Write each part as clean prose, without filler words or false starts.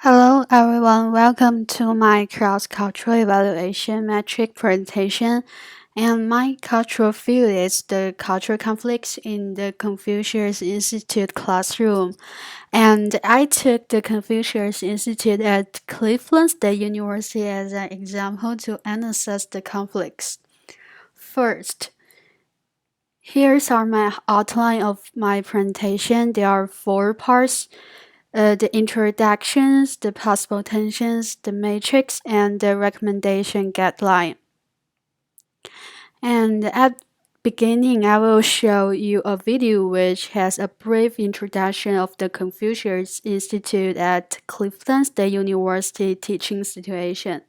Hello everyone, welcome to my cross-cultural evaluation metric presentation. And my cultural field is the cultural conflicts in the Confucius Institute classroom. And I took the Confucius Institute at Cleveland State University as an example to analyze the conflicts. First, here's my outline of my presentation. There are four parts. The introductions, the possible tensions, the matrix, and the recommendation guideline. And at beginning, I will show you a video which has a brief introduction of the Confucius Institute at Cleveland State University teaching situation.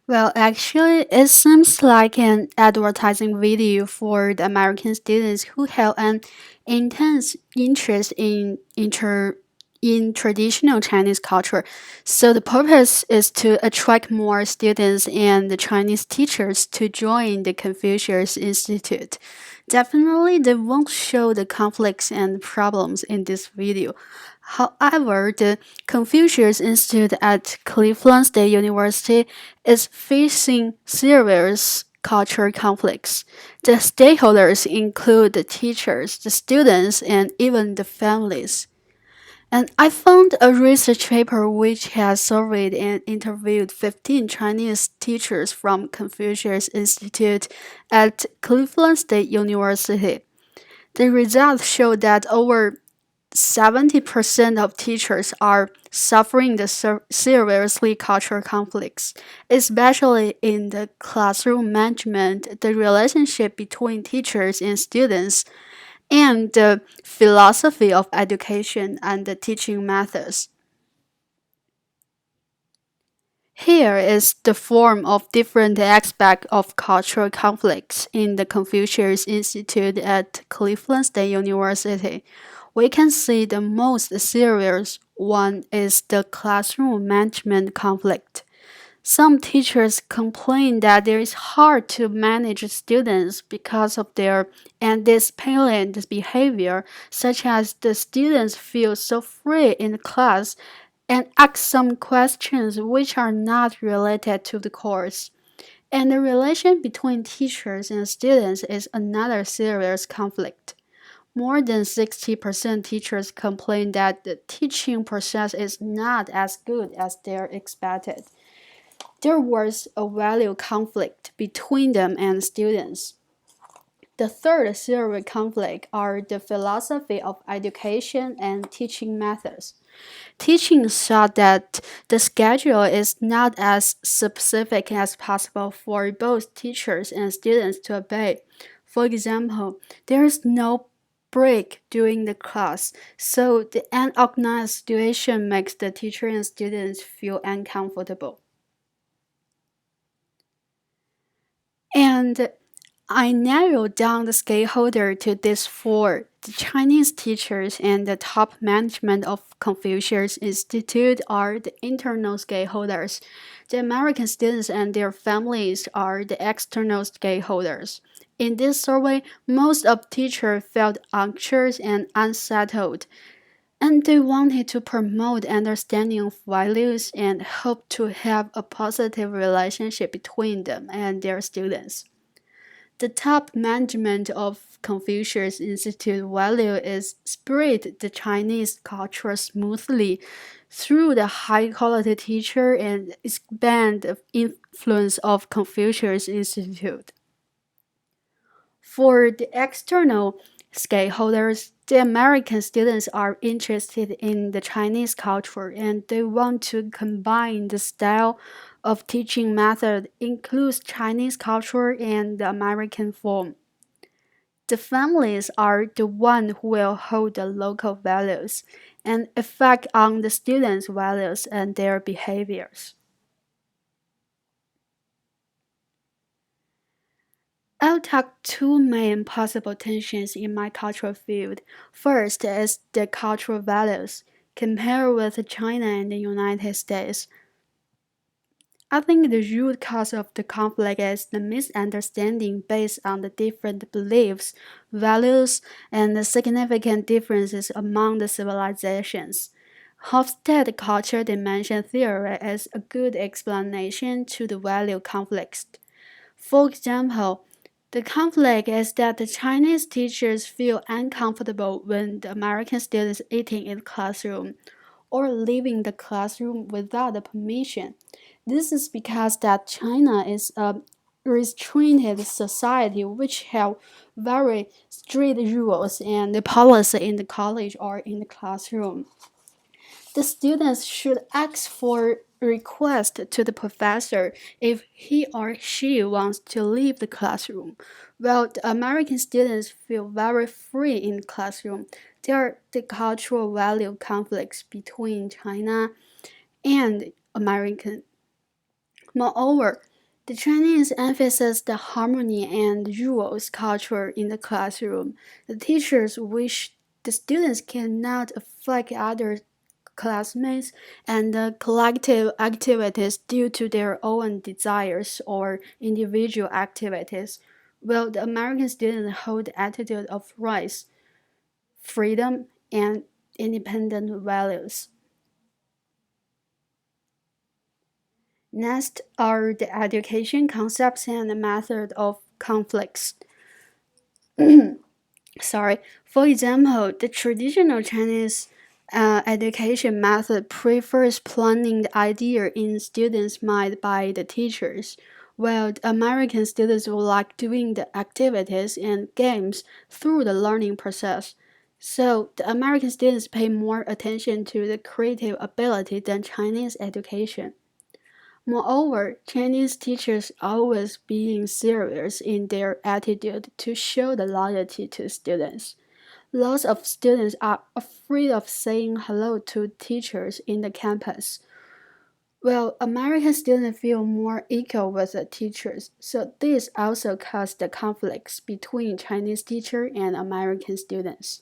Well, actually, it seems like an advertising video for the American students who have an intense interest in traditional Chinese culture. So the purpose is to attract more students and the Chinese teachers to join the Confucius Institute. Definitely, they won't show the conflicts and problems in this video. However, the Confucius Institute at Cleveland State University is facing serious cultural conflicts. The stakeholders include the teachers, the students, and even the families. And I found a research paper which has surveyed and interviewed 15 Chinese teachers from Confucius Institute at Cleveland State University. The results show that over 70% of teachers are suffering the seriously cultural conflicts, especially in the classroom management, the relationship between teachers and students, and the philosophy of education and the teaching methods. Here is the form of different aspects of cultural conflicts in the Confucius Institute at Cleveland State University. We can see the most serious one is the classroom management conflict. Some teachers complain that it is hard to manage students because of their indisciplined behavior, such as the students feel so free in class and ask some questions which are not related to the course. And the relation between teachers and students is another serious conflict. more than 60% teachers complain that the teaching process is not as good as they're expected. There was a value conflict between them and students. The third theory conflict are the philosophy of education and teaching methods. Teaching thought that the schedule is not as specific as possible for both teachers and students to obey. For example, there is no break during the class, so the unorganized situation makes the teacher and students feel uncomfortable. And I narrowed down the stakeholder to these four: the Chinese teachers and the top management of Confucius Institute are the internal stakeholders. The American students and their families are the external stakeholders. In this survey, most of teachers felt anxious and unsettled, and they wanted to promote understanding of values and hope to have a positive relationship between them and their students. The top management of Confucius Institute value is spread the Chinese culture smoothly through the high quality teacher and expand the influence of Confucius Institute. For the external stakeholders, the American students are interested in the Chinese culture and they want to combine the style of teaching method includes Chinese culture and the American form. The families are the one who will hold the local values and effect on the students' values and their behaviors. I'll talk two main possible tensions in my cultural field. First is the cultural values. Compared with China and the United States, I think the root cause of the conflict is the misunderstanding based on the different beliefs, values, and the significant differences among the civilizations. Hofstede culture dimension theory is a good explanation to the value conflicts. For example, the conflict is that the Chinese teachers feel uncomfortable when the American students eating in the classroom or leaving the classroom without the permission. This is because that China is a restrained society which have very strict rules and policy in the college or in the classroom. The students should ask for request to the professor if he or she wants to leave the classroom. While the American students feel very free in the classroom, there are the cultural value conflicts between China and American. Moreover, the Chinese emphasize the harmony and rules culture in the classroom. The teachers wish the students cannot affect other classmates and the collective activities due to their own desires or individual activities, while the American students hold the attitude of rights, freedom, and independent values. Next are the education concepts and the method of conflicts. Sorry. For example, the traditional Chinese education method prefers planning the idea in students' mind by the teachers, while the American students will like doing the activities and games through the learning process. So the American students pay more attention to the creative ability than Chinese education. Moreover, Chinese teachers always being serious in their attitude to show the loyalty to students. Lots of students are afraid of saying hello to teachers in the campus. Well, American students feel more equal with the teachers, so this also caused the conflicts between Chinese teachers and American students.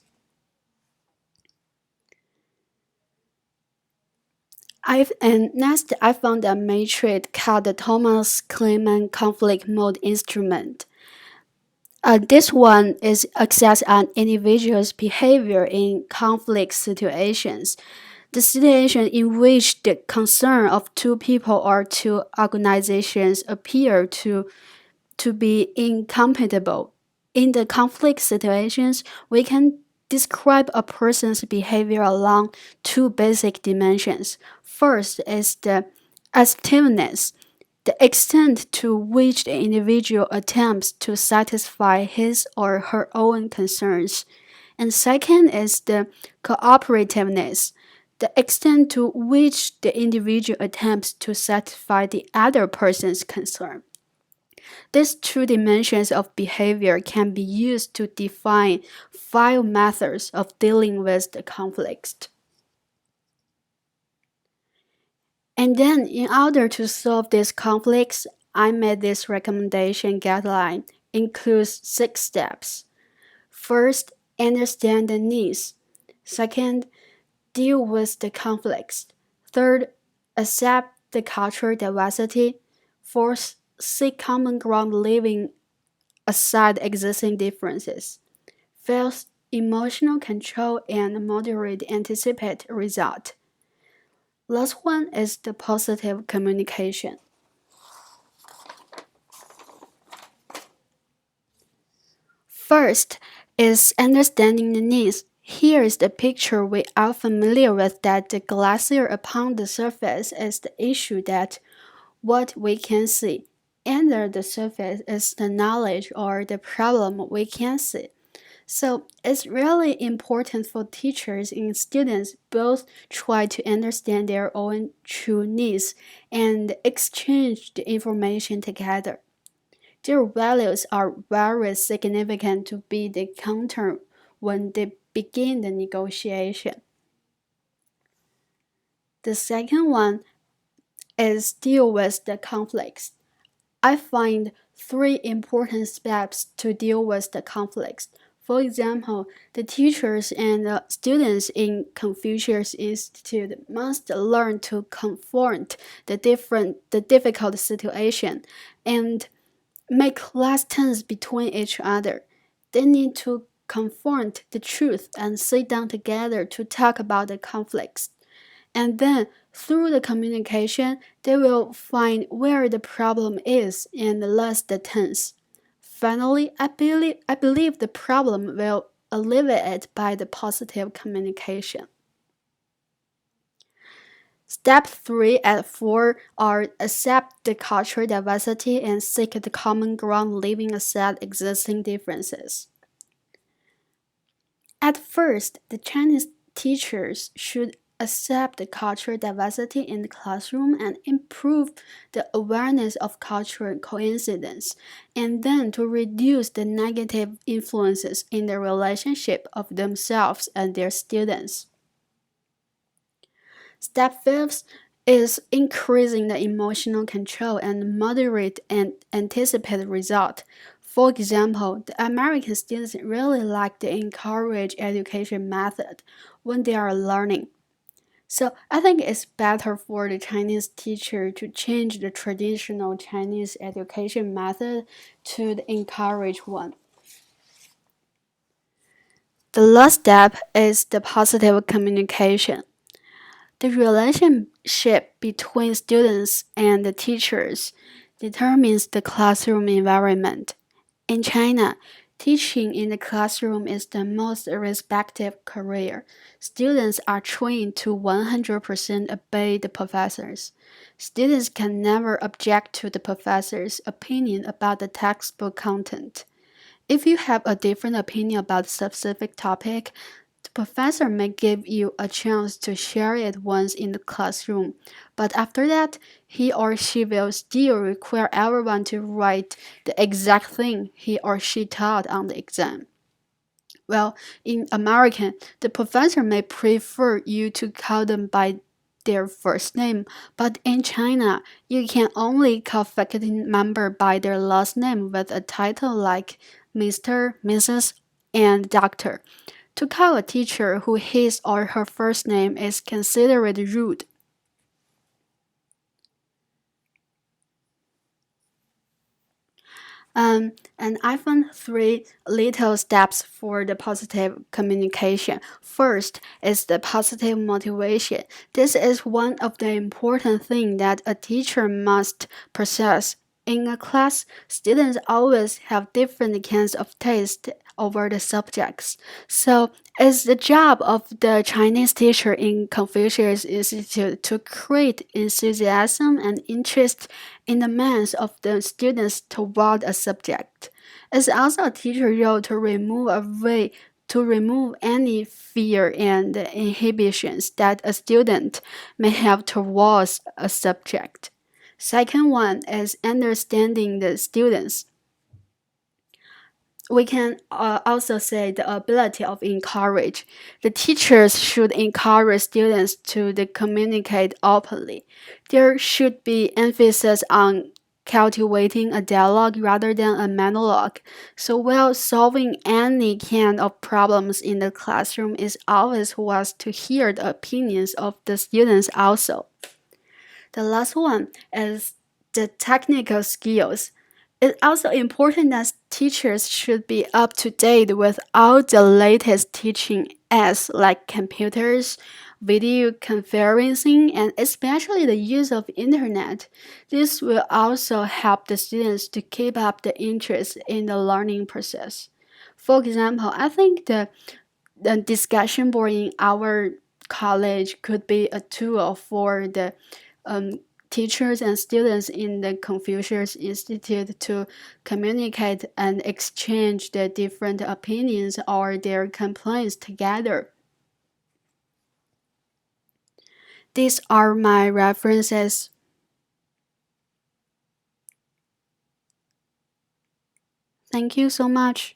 Next, I found a matrix called the Thomas Kleeman conflict mode instrument. This one is assess an individual's behavior in conflict situations. The situation in which the concern of two people or two organizations appear to be incompatible. In the conflict situations, we can describe a person's behavior along two basic dimensions. First is the assertiveness, the extent to which the individual attempts to satisfy his or her own concerns. And second is the cooperativeness, the extent to which the individual attempts to satisfy the other person's concern. These two dimensions of behavior can be used to define five methods of dealing with the conflict. And then, in order to solve these conflicts, I made this recommendation guideline includes 6 steps. First, understand the needs. Second, deal with the conflicts. Third, accept the cultural diversity. Fourth, seek common ground leaving aside existing differences. Fifth, emotional control and moderate anticipate result. Last one is the positive communication. First is understanding the needs. Here is the picture we are familiar with that the glacier upon the surface is the issue that what we can see. Under the surface is the knowledge or the problem we can see. So it's really important for teachers and students both try to understand their own true needs and exchange the information together. Their values are very significant to be the counter when they begin the negotiation. The second one is deal with the conflicts. I find 3 important steps to deal with the conflicts. For example, the teachers and the students in Confucius Institute must learn to confront the difficult situation and make less tense between each other. They need to confront the truth and sit down together to talk about the conflicts. And then, through the communication, they will find where the problem is and less the tense. Finally, I believe the problem will alleviate by the positive communication. Step 3 and 4 are accept the cultural diversity and seek the common ground leaving aside existing differences. At first, the Chinese teachers should accept the cultural diversity in the classroom and improve the awareness of cultural coincidence, and then to reduce the negative influences in the relationship of themselves and their students. Step 5 is increasing the emotional control and moderate and anticipated result. For example, the American students really like the encourage education method when they are learning. So I think it's better for the Chinese teacher to change the traditional Chinese education method to the encourage one. The last step is the positive communication. The relationship between students and the teachers determines the classroom environment. In China, teaching in the classroom is the most respected career. Students are trained to 100% obey the professors. Students can never object to the professor's opinion about the textbook content. If you have a different opinion about a specific topic, the professor may give you a chance to share it once in the classroom, but after that, he or she will still require everyone to write the exact thing he or she taught on the exam. Well, in American, the professor may prefer you to call them by their first name, but in China, you can only call faculty member by their last name with a title like Mr., Mrs., and Doctor. To call a teacher who his or her first name is considered rude. And I found 3 little steps for the positive communication. First is the positive motivation. This is one of the important things that a teacher must possess. In a class, students always have different kinds of taste over the subjects. So it's the job of the Chinese teacher in Confucius Institute to create enthusiasm and interest in the minds of the students toward a subject. It's also a teacher's role to remove any fear and inhibitions that a student may have towards a subject. Second one is understanding the students. We can also say the ability of encourage. The teachers should encourage students to communicate openly. There should be emphasis on cultivating a dialogue rather than a monologue. So while solving any kind of problems in the classroom is always was to hear the opinions of the students also. The last one is the technical skills. It's also important that teachers should be up to date with all the latest teaching aids like computers, video conferencing, and especially the use of internet. This will also help the students to keep up the interest in the learning process. For example, I think the discussion board in our college could be a tool for the um, teachers and students in the Confucius Institute to communicate and exchange their different opinions or their complaints together. These are my references. Thank you so much.